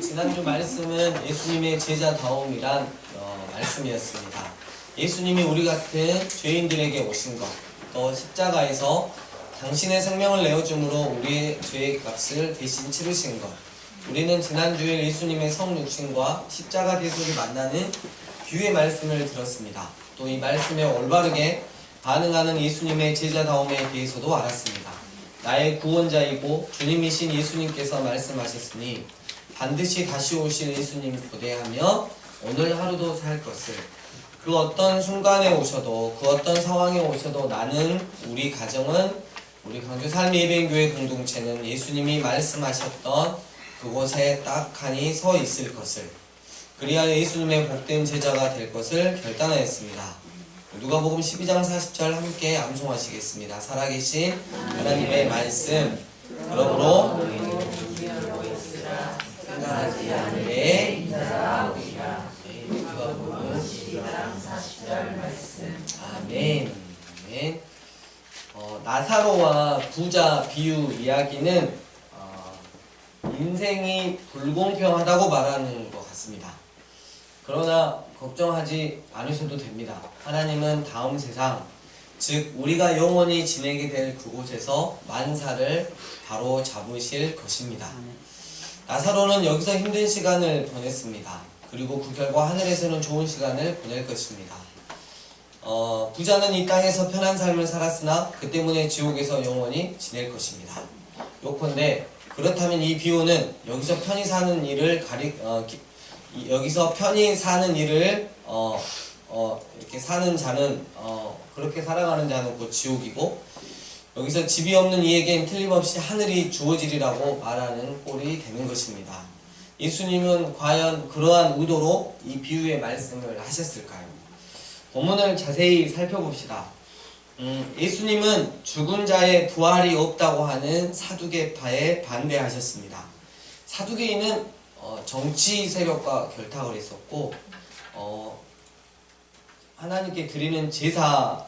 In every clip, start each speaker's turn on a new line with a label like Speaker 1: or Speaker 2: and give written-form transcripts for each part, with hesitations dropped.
Speaker 1: 지난주 말씀은 예수님의 제자다움이란 말씀이었습니다. 예수님이 우리 같은 죄인들에게 오신 것, 또 십자가에서 당신의 생명을 내어줌으로 우리의 죄의 값을 대신 치르신 것, 우리는 지난주에 예수님의 성육신과 십자가 대속이 만나는 비유의 말씀을 들었습니다. 또 이 말씀에 올바르게 반응하는 예수님의 제자다움에 대해서도 알았습니다. 나의 구원자이고 주님이신 예수님께서 말씀하셨으니 반드시 다시 오실 예수님 고대하며 오늘 하루도 살 것을, 그 어떤 순간에 오셔도 그 어떤 상황에 오셔도 나는, 우리 가정은, 우리 강주 삶예배교회 공동체는 예수님이 말씀하셨던 그곳에 딱하니 서 있을 것을, 그리하여 예수님의 복된 제자가 될 것을 결단하였습니다. 누가복음 12장 40절 함께 암송하시겠습니다. 살아계신 하나님의 말씀, 그러므로 끝나지 않게 인자하오리라. 누가복음 12장 40절 말씀. 아멘. 아멘. 나사로와 부자 비유 이야기는 인생이 불공평하다고 말하는 것 같습니다. 그러나 걱정하지 않으셔도 됩니다. 하나님은 다음 세상, 즉 우리가 영원히 지내게 될 그곳에서 만사를 바로 잡으실 것입니다. 나사로는 여기서 힘든 시간을 보냈습니다. 그리고 그 결과 하늘에서는 좋은 시간을 보낼 것입니다. 부자는 이 땅에서 편한 삶을 살았으나 그 때문에 지옥에서 영원히 지낼 것입니다. 요컨대 그렇다면 이 비유는 여기서 편히 사는 일을 여기서 편히 사는 일을 이렇게 사는 자는 그렇게 살아가는 자는 곧 지옥이고, 여기서 집이 없는 이에겐 틀림없이 하늘이 주어지리라고 말하는 꼴이 되는 것입니다. 예수님은 과연 그러한 의도로 이 비유의 말씀을 하셨을까요? 본문을 자세히 살펴봅시다. 예수님은 죽은 자의 부활이 없다고 하는 사두개파에 반대하셨습니다. 사두개인은 정치 세력과 결탁을 했었고, 하나님께 드리는 제사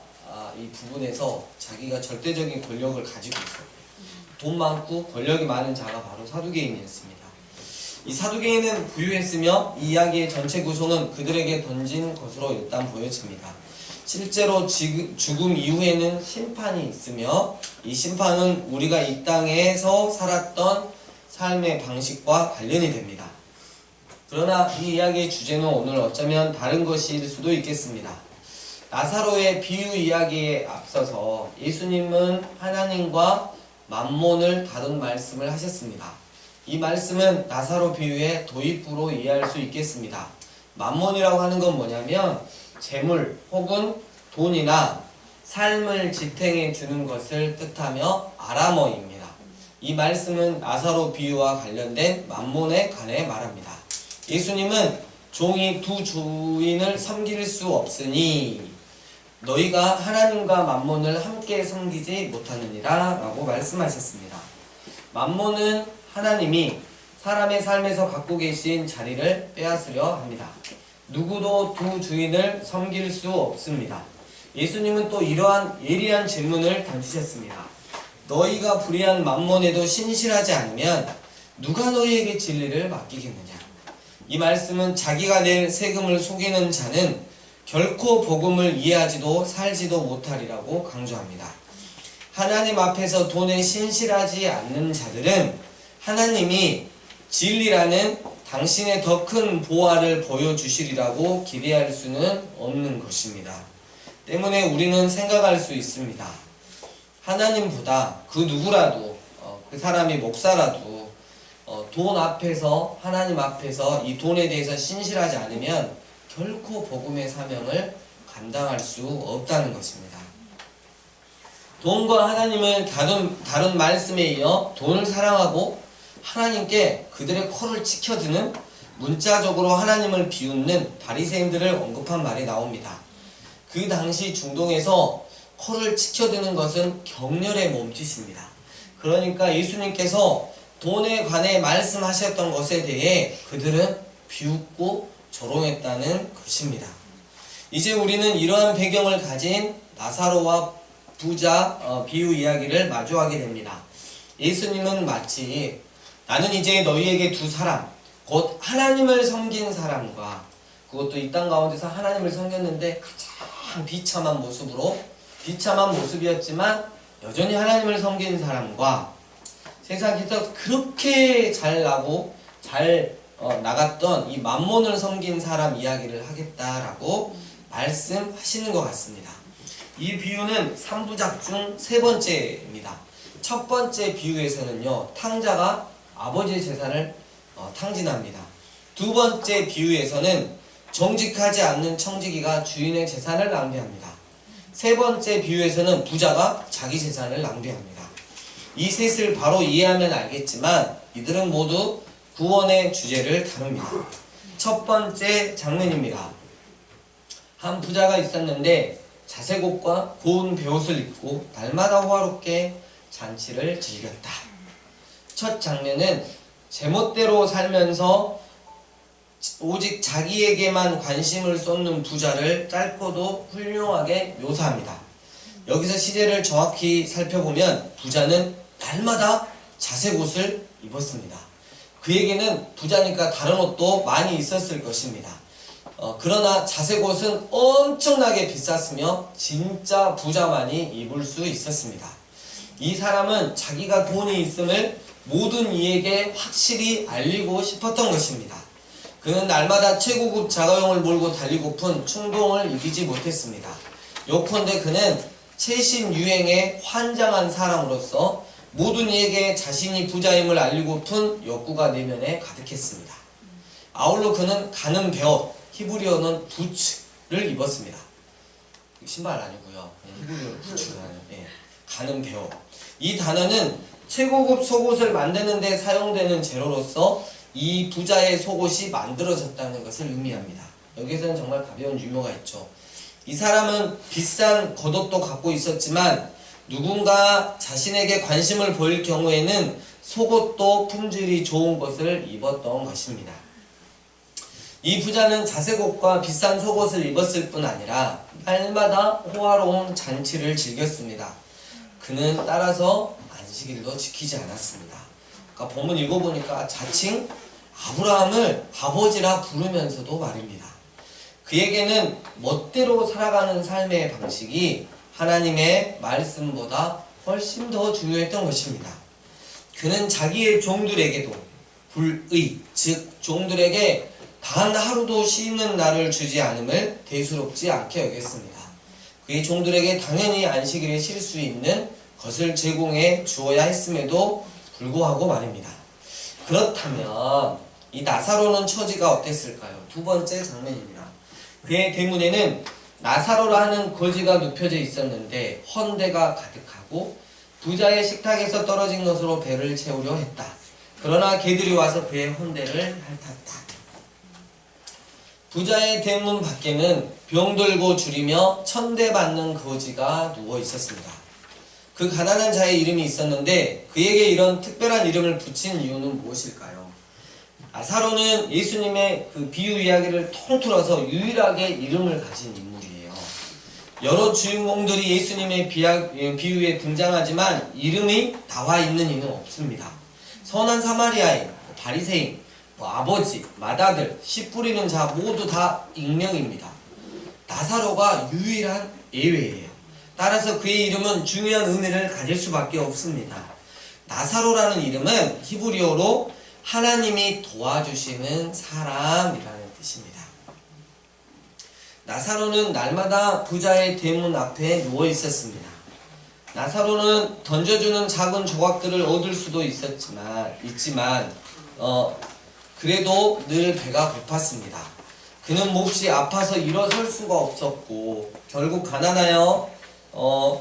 Speaker 1: 이 부분에서 자기가 절대적인 권력을 가지고 있었고, 돈 많고 권력이 많은 자가 바로 사두개인이었습니다. 이 사두개인은 부유했으며 이 이야기의 전체 구성은 그들에게 던진 것으로 일단 보여집니다. 실제로 죽음 이후에는 심판이 있으며, 이 심판은 우리가 이 땅에서 살았던 삶의 방식과 관련이 됩니다. 그러나 이 이야기의 주제는 오늘 어쩌면 다른 것일 수도 있겠습니다. 나사로의 비유 이야기에 앞서서 예수님은 하나님과 만몬을 다룬 말씀을 하셨습니다. 이 말씀은 나사로 비유의 도입부로 이해할 수 있겠습니다. 만몬이라고 하는 건 뭐냐면 재물 혹은 돈이나 삶을 지탱해 주는 것을 뜻하며 아람어입니다. 이 말씀은 나사로 비유와 관련된 만몬에 관해 말합니다. 예수님은 종이 두 주인을 섬길 수 없으니 너희가 하나님과 만몬을 함께 섬기지 못하느니라 라고 말씀하셨습니다. 만몬은 하나님이 사람의 삶에서 갖고 계신 자리를 빼앗으려 합니다. 누구도 두 주인을 섬길 수 없습니다. 예수님은 또 이러한 예리한 질문을 던지셨습니다. 너희가 불의한 만몬에도 신실하지 않으면 누가 너희에게 진리를 맡기겠느냐? 이 말씀은 자기가 낼 세금을 속이는 자는 결코 복음을 이해하지도 살지도 못하리라고 강조합니다. 하나님 앞에서 돈에 신실하지 않는 자들은 하나님이 진리라는 당신의 더 큰 보화를 보여주시리라고 기대할 수는 없는 것입니다. 때문에 우리는 생각할 수 있습니다. 하나님보다 그 누구라도, 그 사람이 목사라도 돈 앞에서, 하나님 앞에서 이 돈에 대해서 신실하지 않으면 결코 복음의 사명을 감당할 수 없다는 것입니다. 돈과 하나님을 다룬 말씀에 이어 돈을 사랑하고 하나님께 그들의 코를 치켜드는, 문자적으로 하나님을 비웃는 바리새인들을 언급한 말이 나옵니다. 그 당시 중동에서 코를 치켜드는 것은 경렬의 몸짓입니다. 그러니까 예수님께서 돈에 관해 말씀하셨던 것에 대해 그들은 비웃고 조롱했다는 것입니다. 이제 우리는 이러한 배경을 가진 나사로와 부자 비유 이야기를 마주하게 됩니다. 예수님은 마치 나는 이제 너희에게 두 사람, 곧 하나님을 섬긴 사람과, 그것도 이 땅 가운데서 하나님을 섬겼는데 가장 비참한 모습이었지만 여전히 하나님을 섬긴 사람과, 세상에서 그렇게 잘 나고 잘 나갔던 이 맘몬을 섬긴 사람 이야기를 하겠다라고 말씀하시는 것 같습니다. 이 비유는 3부작 중 세 번째입니다. 첫 번째 비유에서는요, 탕자가 아버지의 재산을 탕진합니다. 두 번째 비유에서는 정직하지 않는 청지기가 주인의 재산을 낭비합니다. 세 번째 비유에서는 부자가 자기 재산을 낭비합니다. 이 셋을 바로 이해하면 알겠지만 이들은 모두 구원의 주제를 다룹니다. 첫 번째 장면입니다. 한 부자가 있었는데 자색옷과 고운 베옷을 입고 날마다 호화롭게 잔치를 즐겼다. 첫 장면은 제멋대로 살면서 오직 자기에게만 관심을 쏟는 부자를 짧고도 훌륭하게 묘사합니다. 여기서 시제를 정확히 살펴보면 부자는 날마다 자색옷을 입었습니다. 그에게는 부자니까 다른 옷도 많이 있었을 것입니다. 그러나 자색옷은 엄청나게 비쌌으며 진짜 부자만이 입을 수 있었습니다. 이 사람은 자기가 돈이 있음을 모든 이에게 확실히 알리고 싶었던 것입니다. 그는 날마다 최고급 자가용을 몰고 달리고픈 충동을 이기지 못했습니다. 요컨대 그는 최신 유행에 환장한 사람으로서 모든 이에게 자신이 부자임을 알리고픈 욕구가 내면에 가득했습니다. 아울러 그는 가는 베옷, 히브리어는 부츠를 입었습니다. 신발 아니고요. 히브리어로 부츠라는 가는 베옷. 이 단어는 최고급 속옷을 만드는 데 사용되는 재료로서 이 부자의 속옷이 만들어졌다는 것을 의미합니다. 여기서는 정말 가벼운 유머가 있죠. 이 사람은 비싼 겉옷도 갖고 있었지만 누군가 자신에게 관심을 보일 경우에는 속옷도 품질이 좋은 것을 입었던 것입니다. 이 부자는 자색옷과 비싼 속옷을 입었을 뿐 아니라 날마다 호화로운 잔치를 즐겼습니다. 그는 따라서 안식일도 지키지 않았습니다. 그러니까 본문 읽어보니까 자칭 아브라함을 아버지라 부르면서도 말입니다. 그에게는 멋대로 살아가는 삶의 방식이 하나님의 말씀보다 훨씬 더 중요했던 것입니다. 그는 자기의 종들에게도 불의, 즉 종들에게 단 하루도 쉬는 날을 주지 않음을 대수롭지 않게 여겼습니다. 그의 종들에게 당연히 안식일에 쉴 수 있는 것을 제공해 주어야 했음에도 불구하고 말입니다. 그렇다면 이 나사로는 처지가 어땠을까요? 두 번째 장면입니다. 그의 대문에는 나사로라는 거지가 눕혀져 있었는데 헌대가 가득하고 부자의 식탁에서 떨어진 것으로 배를 채우려 했다. 그러나 개들이 와서 그의 헌대를 핥았다. 부자의 대문 밖에는 병들고 줄이며 천대받는 거지가 누워 있었습니다. 그 가난한 자의 이름이 있었는데 그에게 이런 특별한 이름을 붙인 이유는 무엇일까요? 나사로는 예수님의 그 비유 이야기를 통틀어서 유일하게 이름을 가진 인물이에요. 여러 주인공들이 예수님의 비유에 등장하지만 이름이 나와 있는 이는 없습니다. 선한 사마리아인, 바리새인, 아버지, 맏아들, 씨 뿌리는 자 모두 다 익명입니다. 나사로가 유일한 예외예요. 따라서 그의 이름은 중요한 의미를 가질 수밖에 없습니다. 나사로라는 이름은 히브리어로 하나님이 도와주시는 사람이라는 뜻입니다. 나사로는 날마다 부자의 대문 앞에 누워 있었습니다. 나사로는 던져주는 작은 조각들을 얻을 수도 있지만 그래도 늘 배가 고팠습니다. 그는 몹시 아파서 일어설 수가 없었고 결국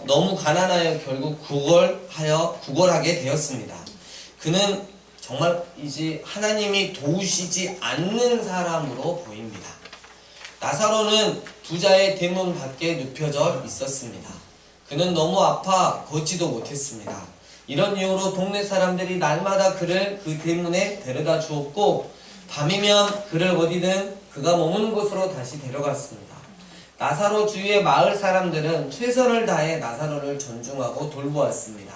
Speaker 1: 너무 가난하여 결국 구걸하게 되었습니다. 그는 정말 이제 하나님이 도우시지 않는 사람으로 보입니다. 나사로는 부자의 대문 밖에 눕혀져 있었습니다. 그는 너무 아파 걷지도 못했습니다. 이런 이유로 동네 사람들이 날마다 그를 그 대문에 데려다 주었고 밤이면 그를 어디든 그가 머무는 곳으로 다시 데려갔습니다. 나사로 주위의 마을 사람들은 최선을 다해 나사로를 존중하고 돌보았습니다.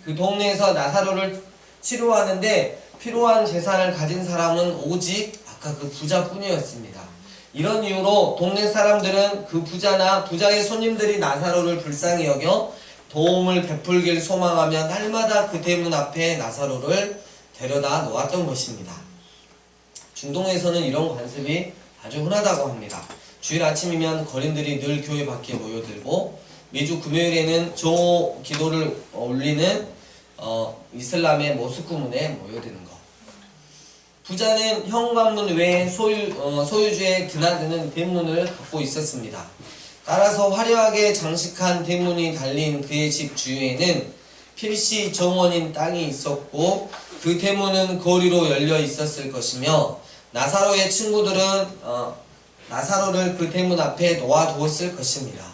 Speaker 1: 그 동네에서 나사로를 치료하는데 필요한 재산을 가진 사람은 오직 아까 그 부자뿐이었습니다. 이런 이유로 동네 사람들은 그 부자의 손님들이 나사로를 불쌍히 여겨 도움을 베풀길 소망하며 날마다 그 대문 앞에 나사로를 데려다 놓았던 것입니다. 중동에서는 이런 관습이 아주 흔하다고 합니다. 주일 아침이면 거린들이 늘 교회 밖에 모여들고 매주 금요일에는 정오 기도를 올리는 이슬람의 모스크 문에 모여드는 것. 부자는 현관문 외에 소유주의 드나드는 대문을 갖고 있었습니다. 따라서 화려하게 장식한 대문이 달린 그의 집 주위에는 필시 정원인 땅이 있었고 그 대문은 거리로 열려 있었을 것이며 나사로의 친구들은 나사로를 그 대문 앞에 놓아두었을 것입니다.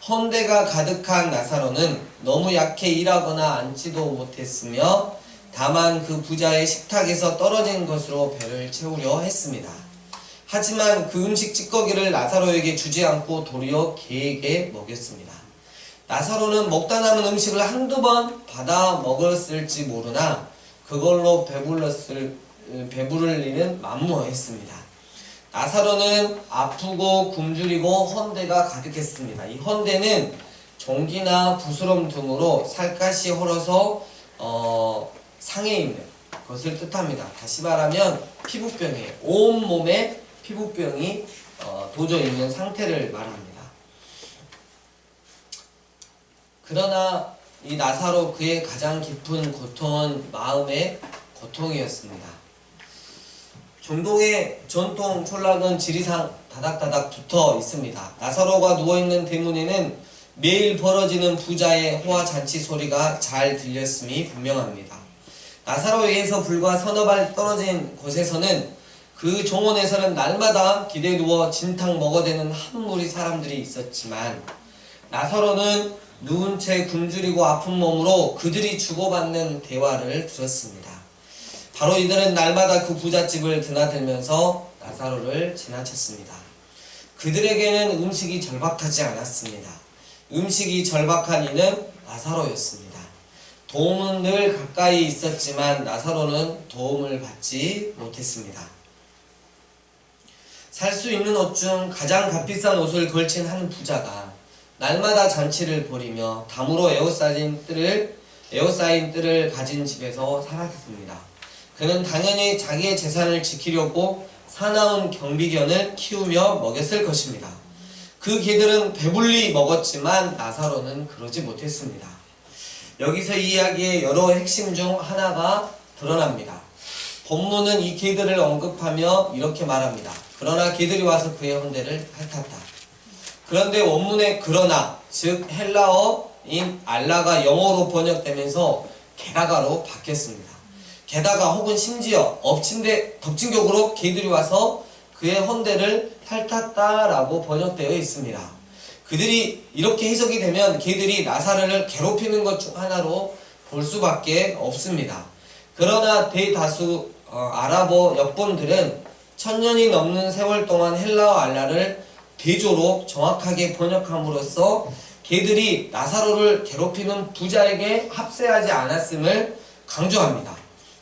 Speaker 1: 헌대가 가득한 나사로는 너무 약해 일하거나 앉지도 못했으며 다만 그 부자의 식탁에서 떨어진 것으로 배를 채우려 했습니다. 하지만 그 음식 찌꺼기를 나사로에게 주지 않고 도리어 개에게 먹였습니다. 나사로는 먹다 남은 음식을 한두 번 받아 먹었을지 모르나 그걸로 배부를 일은 만무했습니다. 나사로는 아프고 굶주리고 헌대가 가득했습니다. 이 헌대는 종기나 부스럼 등으로 살갗이 헐어서 상해 있는 것을 뜻합니다. 다시 말하면 피부병이에요. 온몸에 피부병이 도져 있는 상태를 말합니다. 그러나 이 나사로 그의 가장 깊은 고통은 마음의 고통이었습니다. 중동의 전통 촌락은 지리상 다닥다닥 붙어 있습니다. 나사로가 누워있는 대문에는 매일 벌어지는 부자의 호화 잔치 소리가 잘 들렸음이 분명합니다. 나사로에게서 불과 서너 발 떨어진 곳에서는 그 종원에서는 날마다 기대에 누워 진탕 먹어대는 한 무리 사람들이 있었지만 나사로는 누운 채 굶주리고 아픈 몸으로 그들이 주고받는 대화를 들었습니다. 바로 이들은 날마다 그 부잣집을 드나들면서 나사로를 지나쳤습니다. 그들에게는 음식이 절박하지 않았습니다. 음식이 절박한 이는 나사로였습니다. 도움은 늘 가까이 있었지만 나사로는 도움을 받지 못했습니다. 살 수 있는 옷 중 가장 값비싼 옷을 걸친 한 부자가 날마다 잔치를 벌이며 담으로 에워싸인 뜰을 가진 집에서 살았습니다. 그는 당연히 자기의 재산을 지키려고 사나운 경비견을 키우며 먹였을 것입니다. 그 개들은 배불리 먹었지만 나사로는 그러지 못했습니다. 여기서 이 이야기의 여러 핵심 중 하나가 드러납니다. 본문은 이 개들을 언급하며 이렇게 말합니다. 그러나 개들이 와서 그의 헌대를 핥았다. 그런데 원문의 그러나, 즉 헬라어인 알라가 영어로 번역되면서 게다가로 바뀌었습니다. 게다가 혹은 심지어 덮친 격으로 개들이 와서 그의 헌대를 핥았다라고 번역되어 있습니다. 그들이 이렇게 해석이 되면 개들이 나사로를 괴롭히는 것 중 하나로 볼 수밖에 없습니다. 그러나 대다수 아랍어 역본들은 1000년이 넘는 세월 동안 헬라어 알라를 대조로 정확하게 번역함으로써 개들이 나사로를 괴롭히는 부자에게 합세하지 않았음을 강조합니다.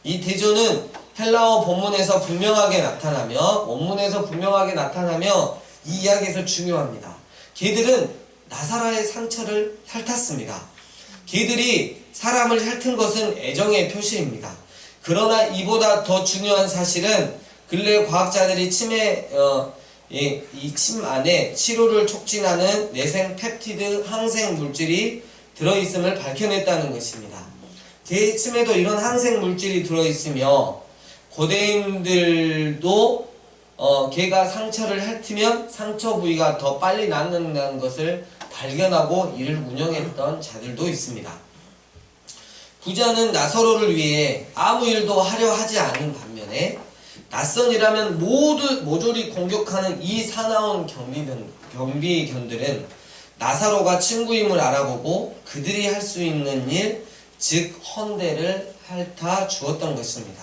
Speaker 1: 이 대조는 헬라어 본문에서 분명하게 나타나며 원문에서 분명하게 나타나며 이 이야기에서 중요합니다. 개들은 나사로의 상처를 핥았습니다. 개들이 사람을 핥은 것은 애정의 표시입니다. 그러나 이보다 더 중요한 사실은 근래 과학자들이 이 침 안에 치료를 촉진하는 내생 펩티드 항생 물질이 들어있음을 밝혀냈다는 것입니다. 개 침에도 이런 항생 물질이 들어있으며 고대인들도 개가 상처를 핥으면 상처 부위가 더 빨리 낫는다는 것을 발견하고 이를 운영했던 자들도 있습니다. 부자는 나사로를 위해 아무 일도 하려 하지 않은 반면에 낯선 일하면 모조리 공격하는 이 사나운 경비견들은 나사로가 친구임을 알아보고 그들이 할 수 있는 일, 즉 헌대를 핥아 주었던 것입니다.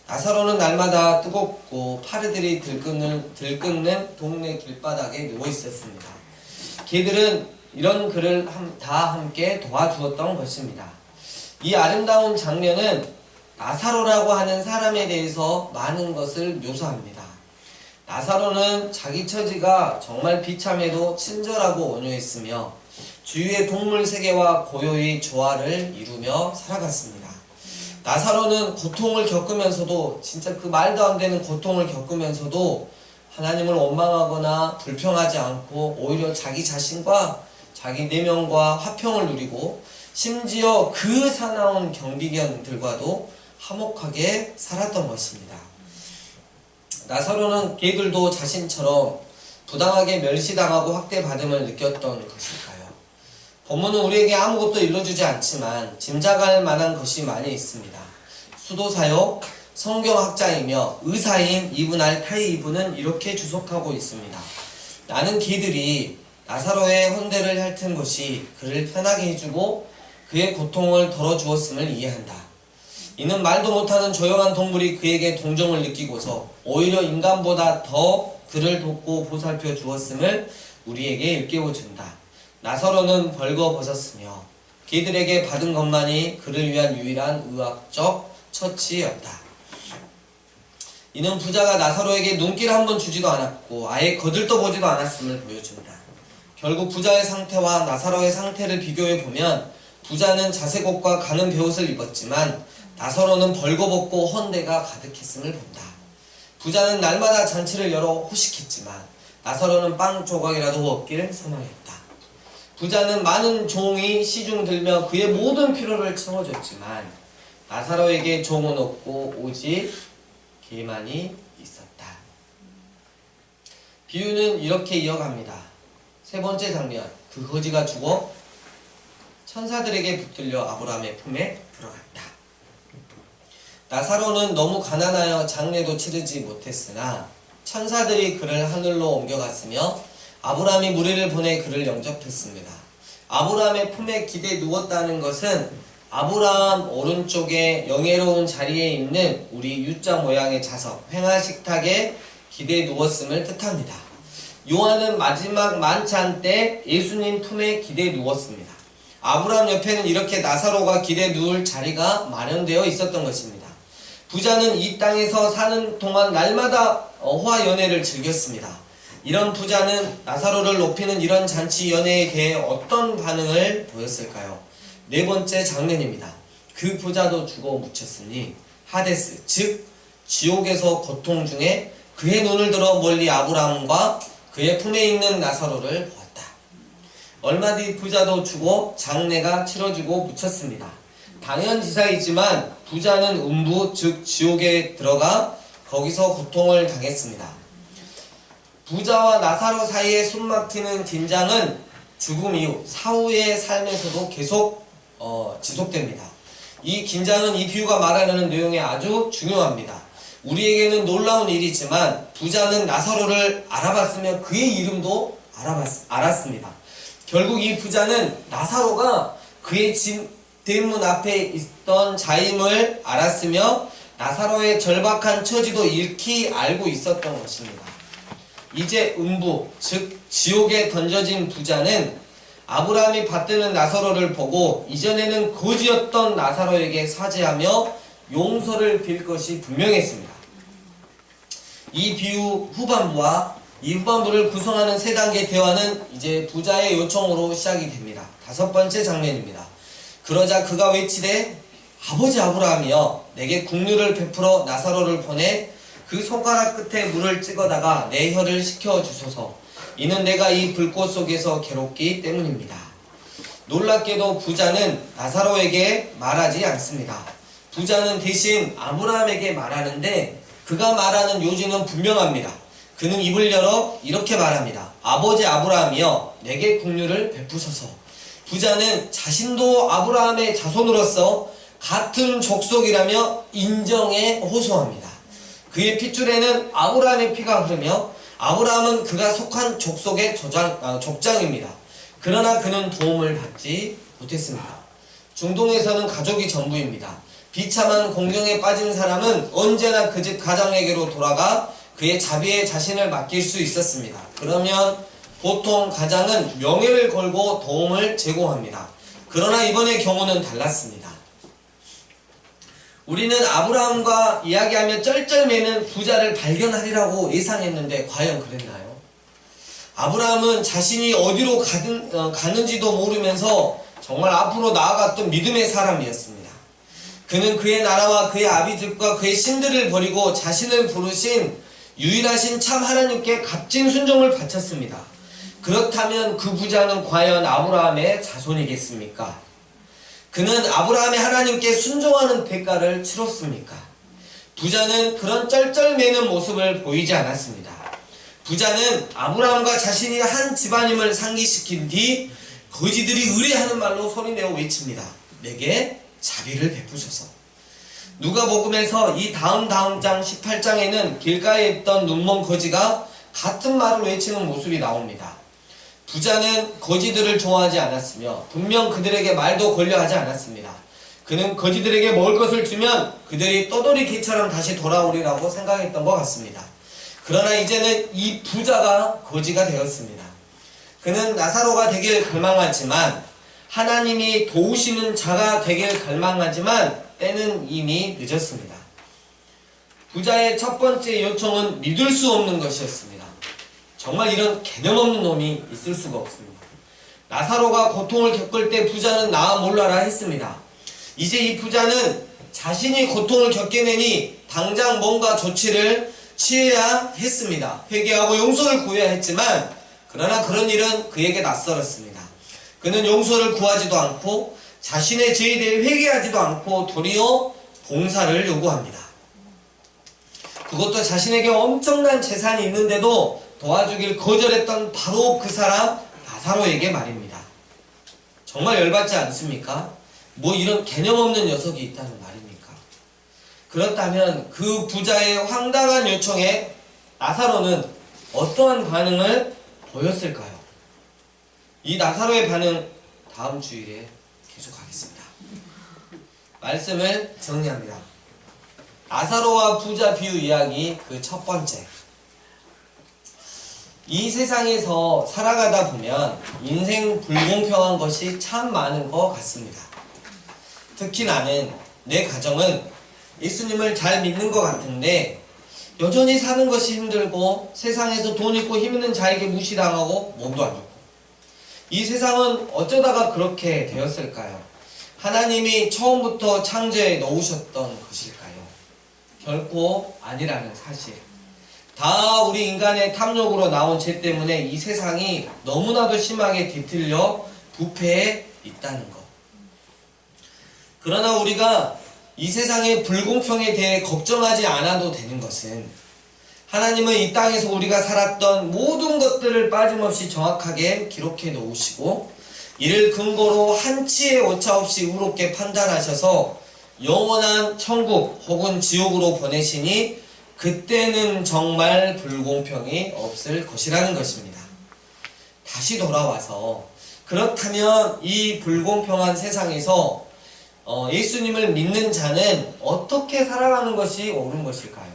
Speaker 1: 나사로는 날마다 뜨겁고 파리들이 들끓는 동네 길바닥에 누워 있었습니다. 개들은 이런 그를 다 함께 도와주었던 것입니다. 이 아름다운 장면은 나사로라고 하는 사람에 대해서 많은 것을 묘사합니다. 나사로는 자기 처지가 정말 비참해도 친절하고 온유했으며 주위의 동물 세계와 고요히 조화를 이루며 살아갔습니다. 나사로는 고통을 겪으면서도 진짜 그 말도 안 되는 고통을 겪으면서도 하나님을 원망하거나 불평하지 않고 오히려 자기 자신과 자기 내면과 화평을 누리고 심지어 그 사나운 경비견들과도 화목하게 살았던 것입니다. 나사로는 개들도 자신처럼 부당하게 멸시당하고 학대받음을 느꼈던 것일까요? 본문은 우리에게 아무것도 일러주지 않지만 짐작할 만한 것이 많이 있습니다. 수도사역, 성경학자이며 의사인 이브날 타이이브는 이렇게 주석하고 있습니다. 나는 개들이 나사로의 헌대를 핥은 것이 그를 편하게 해주고 그의 고통을 덜어주었음을 이해한다. 이는 말도 못하는 조용한 동물이 그에게 동정을 느끼고서 오히려 인간보다 더 그를 돕고 보살펴 주었음을 우리에게 일깨워준다. 나사로는 벌거벗었으며 개들에게 받은 것만이 그를 위한 유일한 의학적 처치였다. 이는 부자가 나사로에게 눈길 한 번 주지도 않았고 아예 거들떠보지도 않았음을 보여준다. 결국 부자의 상태와 나사로의 상태를 비교해보면 부자는 자색옷과 가는 베옷을 입었지만 나사로는 벌거벗고 헌대가 가득했음을 본다. 부자는 날마다 잔치를 열어 호식했지만 나사로는 빵 조각이라도 얻길 소망했다. 부자는 많은 종이 시중 들며 그의 모든 필요를 채워줬지만 나사로에게 종은 없고 오직 개만이 있었다. 비유는 이렇게 이어갑니다. 세 번째 장면, 그 거지가 죽어 천사들에게 붙들려 아브라함의 품에 들어갔다. 나사로는 너무 가난하여 장례도 치르지 못했으나 천사들이 그를 하늘로 옮겨갔으며 아브라함이 무리를 보내 그를 영접했습니다. 아브라함의 품에 기대 누웠다는 것은 아브라함 오른쪽에 영예로운 자리에 있는 우리 U자 모양의 자석, 횡화식탁에 기대 누웠음을 뜻합니다. 요한은 마지막 만찬 때 예수님 품에 기대 누웠습니다. 아브라함 옆에는 이렇게 나사로가 기대 누울 자리가 마련되어 있었던 것입니다. 부자는 이 땅에서 사는 동안 날마다 화연회를 즐겼습니다. 이런 부자는 나사로를 높이는 이런 잔치 연회에 대해 어떤 반응을 보였을까요? 네 번째 장면입니다. 그 부자도 죽어 묻혔으니 하데스, 즉 지옥에서 고통 중에 그의 눈을 들어 멀리 아브라함과 그의 품에 있는 나사로를 보았다. 얼마 뒤 부자도 죽어 장례가 치러지고 묻혔습니다. 당연지사이지만 부자는 음부, 즉 지옥에 들어가 거기서 고통을 당했습니다. 부자와 나사로 사이에 숨막히는 긴장은 죽음 이후 사후의 삶에서도 계속 지속됩니다. 이 긴장은 이 비유가 말하는 내용에 아주 중요합니다. 우리에게는 놀라운 일이지만 부자는 나사로를 알아봤으며 그의 이름도 알았습니다. 결국 이 부자는 나사로가 그의 대문 앞에 있던 자임을 알았으며 나사로의 절박한 처지도 익히 알고 있었던 것입니다. 이제 음부, 즉 지옥에 던져진 부자는 아브라함이 받드는 나사로를 보고 이전에는 거지였던 나사로에게 사죄하며 용서를 빌 것이 분명했습니다. 이 비유 후반부와 이 후반부를 구성하는 세 단계 대화는 이제 부자의 요청으로 시작이 됩니다. 다섯 번째 장면입니다. 그러자 그가 외치되 아버지 아브라함이여 내게 국류를 베풀어 나사로를 보내 그 손가락 끝에 물을 찍어다가 내 혀를 식혀주소서. 이는 내가 이 불꽃 속에서 괴롭기 때문입니다. 놀랍게도 부자는 나사로에게 말하지 않습니다. 부자는 대신 아브라함에게 말하는데 그가 말하는 요지는 분명합니다. 그는 입을 열어 이렇게 말합니다. 아버지 아브라함이여 내게 국류를 베푸소서. 부자는 자신도 아브라함의 자손으로서 같은 족속이라며 인정에 호소합니다. 그의 핏줄에는 아브라함의 피가 흐르며 아브라함은 그가 속한 족속의 족장입니다. 그러나 그는 도움을 받지 못했습니다. 중동에서는 가족이 전부입니다. 비참한 공경에 빠진 사람은 언제나 그 집 가장에게로 돌아가 그의 자비에 자신을 맡길 수 있었습니다. 그러면 보통 가장은 명예를 걸고 도움을 제공합니다. 그러나 이번의 경우는 달랐습니다. 우리는 아브라함과 이야기하며 쩔쩔매는 부자를 발견하리라고 예상했는데 과연 그랬나요? 아브라함은 자신이 어디로 가는지도 모르면서 정말 앞으로 나아갔던 믿음의 사람이었습니다. 그는 그의 나라와 그의 아비들과 그의 신들을 버리고 자신을 부르신 유일하신 참 하나님께 값진 순종을 바쳤습니다. 그렇다면 그 부자는 과연 아브라함의 자손이겠습니까? 그는 아브라함의 하나님께 순종하는 대가를 치렀습니까? 부자는 그런 쩔쩔매는 모습을 보이지 않았습니다. 부자는 아브라함과 자신이 한 집안임을 상기시킨 뒤 거지들이 의뢰하는 말로 소리내어 외칩니다. 내게 자비를 베푸소서. 누가복음에서 이 다음 장 18장에는 길가에 있던 눈먼 거지가 같은 말을 외치는 모습이 나옵니다. 부자는 거지들을 좋아하지 않았으며 분명 그들에게 말도 걸려하지 않았습니다. 그는 거지들에게 먹을 것을 주면 그들이 떠돌이 개처럼 다시 돌아오리라고 생각했던 것 같습니다. 그러나 이제는 이 부자가 거지가 되었습니다. 그는 나사로가 되길 갈망하지만 하나님이 도우시는 자가 되길 갈망하지만 때는 이미 늦었습니다. 부자의 첫 번째 요청은 믿을 수 없는 것이었습니다. 정말 이런 개념 없는 놈이 있을 수가 없습니다. 나사로가 고통을 겪을 때 부자는 나 몰라라 했습니다. 이제 이 부자는 자신이 고통을 겪게내니 당장 뭔가 조치를 취해야 했습니다. 회개하고 용서를 구해야 했지만 그러나 그런 일은 그에게 낯설었습니다. 그는 용서를 구하지도 않고 자신의 죄에 대해 회개하지도 않고 도리어 봉사를 요구합니다. 그것도 자신에게 엄청난 재산이 있는데도 도와주길 거절했던 바로 그 사람 나사로에게 말입니다. 정말 열받지 않습니까? 뭐 이런 개념 없는 녀석이 있다는 말입니까? 그렇다면 그 부자의 황당한 요청에 나사로는 어떠한 반응을 보였을까요? 이 나사로의 반응 다음 주일에 계속하겠습니다. 말씀을 정리합니다. 나사로와 부자 비유 이야기 그 첫 번째. 이 세상에서 살아가다 보면 인생 불공평한 것이 참 많은 것 같습니다. 특히 나는 내 가정은 예수님을 잘 믿는 것 같은데 여전히 사는 것이 힘들고 세상에서 돈 있고 힘 있는 자에게 무시당하고 몸도 안 좋고 이 세상은 어쩌다가 그렇게 되었을까요? 하나님이 처음부터 창조해 놓으셨던 것일까요? 결코 아니라는 사실. 다 우리 인간의 탐욕으로 나온 죄 때문에 이 세상이 너무나도 심하게 뒤틀려 부패해 있다는 것. 그러나 우리가 이 세상의 불공평에 대해 걱정하지 않아도 되는 것은 하나님은 이 땅에서 우리가 살았던 모든 것들을 빠짐없이 정확하게 기록해 놓으시고 이를 근거로 한치의 오차 없이 의롭게 판단하셔서 영원한 천국 혹은 지옥으로 보내시니 그때는 정말 불공평이 없을 것이라는 것입니다. 다시 돌아와서 그렇다면 이 불공평한 세상에서 예수님을 믿는 자는 어떻게 살아가는 것이 옳은 것일까요?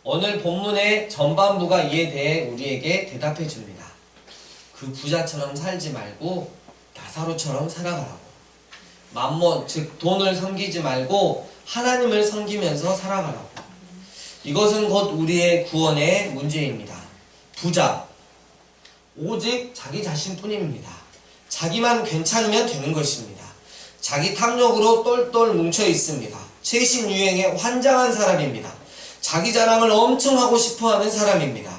Speaker 1: 오늘 본문의 전반부가 이에 대해 우리에게 대답해 줍니다. 그 부자처럼 살지 말고 나사로처럼 살아가라고. 만몬, 즉 돈을 섬기지 말고 하나님을 섬기면서 살아가라고. 이것은 곧 우리의 구원의 문제입니다. 부자, 오직 자기 자신뿐입니다. 자기만 괜찮으면 되는 것입니다. 자기 탐욕으로 똘똘 뭉쳐 있습니다. 최신 유행의 환장한 사람입니다. 자기 자랑을 엄청 하고 싶어하는 사람입니다.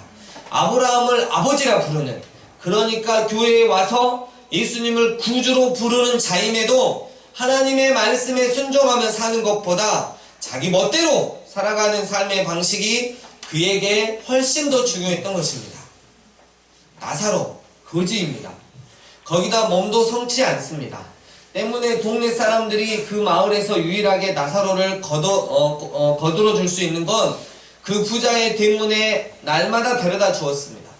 Speaker 1: 아브라함을 아버지라 부르는, 그러니까 교회에 와서 예수님을 구주로 부르는 자임에도 하나님의 말씀에 순종하며 사는 것보다 자기 멋대로 살아가는 삶의 방식이 그에게 훨씬 더 중요했던 것입니다. 나사로, 거지입니다. 거기다 몸도 성치 않습니다. 때문에 동네 사람들이 그 마을에서 유일하게 나사로를 거들어 줄 수 있는 건 그 부자의 대문에 날마다 데려다 주었습니다.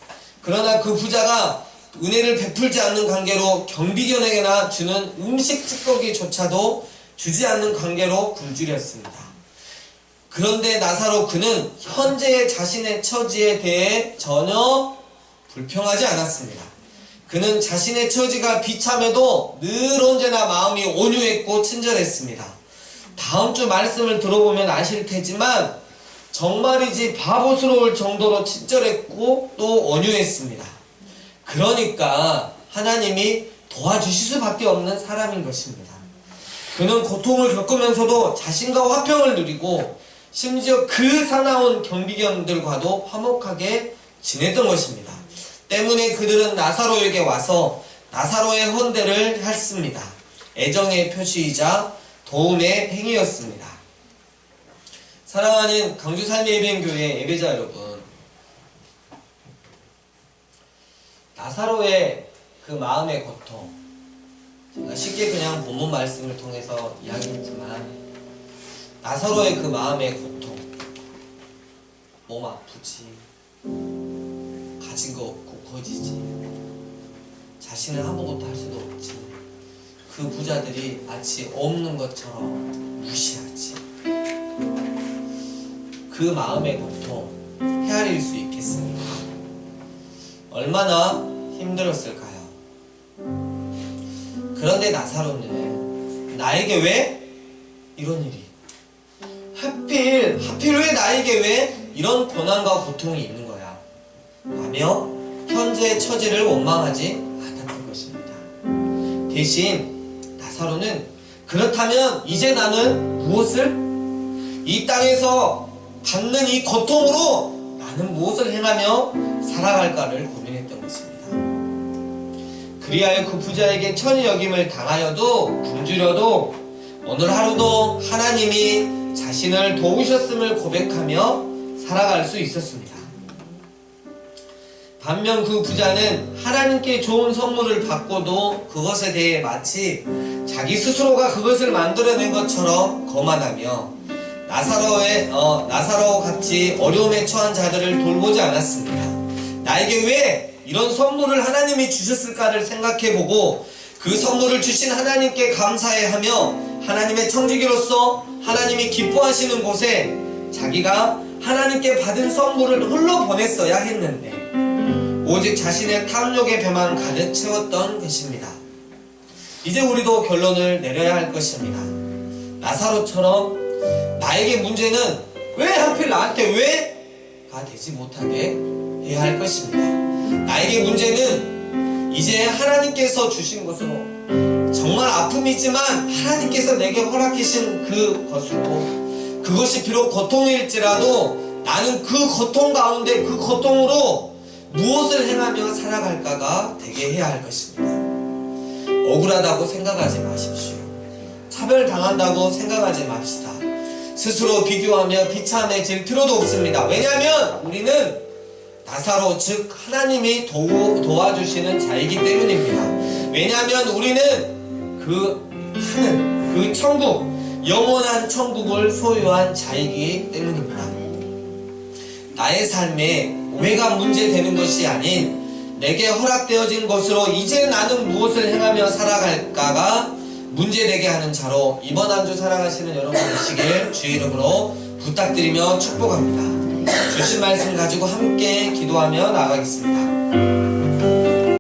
Speaker 1: 그러나 그 부자가 은혜를 베풀지 않는 관계로 경비견에게나 주는 음식 찌꺼기조차도 주지 않는 관계로 굶주렸습니다. 그런데 나사로 그는 현재의 자신의 처지에 대해 전혀 불평하지 않았습니다. 그는 자신의 처지가 비참해도 늘 언제나 마음이 온유했고 친절했습니다. 다음 주 말씀을 들어보면 아실 테지만 정말이지 바보스러울 정도로 친절했고 또 온유했습니다. 그러니까 하나님이 도와주실 수밖에 없는 사람인 것입니다. 그는 고통을 겪으면서도 자신과 화평을 누리고 심지어 그 사나운 경비견들과도 화목하게 지냈던 것입니다. 때문에 그들은 나사로에게 와서 나사로의 헌대를 했습니다. 애정의 표시이자 도움의 행위였습니다. 사랑하는 강주 삶의 예배교회 예배자 여러분, 나사로의 그 마음의 고통, 제가 쉽게 그냥 본문 말씀을 통해서 이야기했지만 나사로의 그 마음의 고통, 몸 아프지, 가진 거 없고 거지지, 자신은 아무것도 할 수도 없지, 그 부자들이 마치 없는 것처럼 무시하지. 그 마음의 고통 헤아릴 수 있겠습니까? 얼마나 힘들었을까요? 그런데 나사로는 나에게 왜 이런 일이, 하필 왜 나에게 왜 이런 고난과 고통이 있는 거야 라며 현재의 처지를 원망하지 않았던 것입니다. 대신 나사로는 그렇다면 이제 나는 무엇을, 이 땅에서 받는 이 고통으로 나는 무엇을 행하며 살아갈까를 고민했던 것입니다. 그리하여 그 부자에게 천히 여김을 당하여도 굶주려도 오늘 하루도 하나님이 자신을 도우셨음을 고백하며 살아갈 수 있었습니다. 반면 그 부자는 하나님께 좋은 선물을 받고도 그것에 대해 마치 자기 스스로가 그것을 만들어낸 것처럼 거만하며 나사로 같이 어려움에 처한 자들을 돌보지 않았습니다. 나에게 왜 이런 선물을 하나님이 주셨을까를 생각해보고 그 선물을 주신 하나님께 감사해하며 하나님의 청지기로서 하나님이 기뻐하시는 곳에 자기가 하나님께 받은 선물을 홀로 보냈어야 했는데 오직 자신의 탐욕의 배만 가득 채웠던 것입니다. 이제 우리도 결론을 내려야 할 것입니다. 나사로처럼 나에게 문제는 왜 하필 나한테 왜가 되지 못하게 해야 할 것입니다. 나에게 문제는 이제 하나님께서 주신 것으로, 정말 아픔이지만 하나님께서 내게 허락하신 그것으로, 그것이 비록 고통일지라도 나는 그 고통 가운데 그 고통으로 무엇을 행하며 살아갈까가 되게 해야 할 것입니다. 억울하다고 생각하지 마십시오. 차별당한다고 생각하지 맙시다. 스스로 비교하며 비참해질 필요도 없습니다. 왜냐하면 우리는 나사로, 즉 하나님이 도와주시는 자이기 때문입니다. 왜냐하면 우리는 그 하늘, 그 천국, 영원한 천국을 소유한 자이기 때문입니다. 나의 삶에 오해가 문제되는 것이 아닌 내게 허락되어진 것으로 이제 나는 무엇을 행하며 살아갈까가 문제되게 하는 자로 이번 한 주 살아가시는 여러분 되시길 주의 이름으로 부탁드리며 축복합니다. 주신 말씀 가지고 함께 기도하며 나가겠습니다.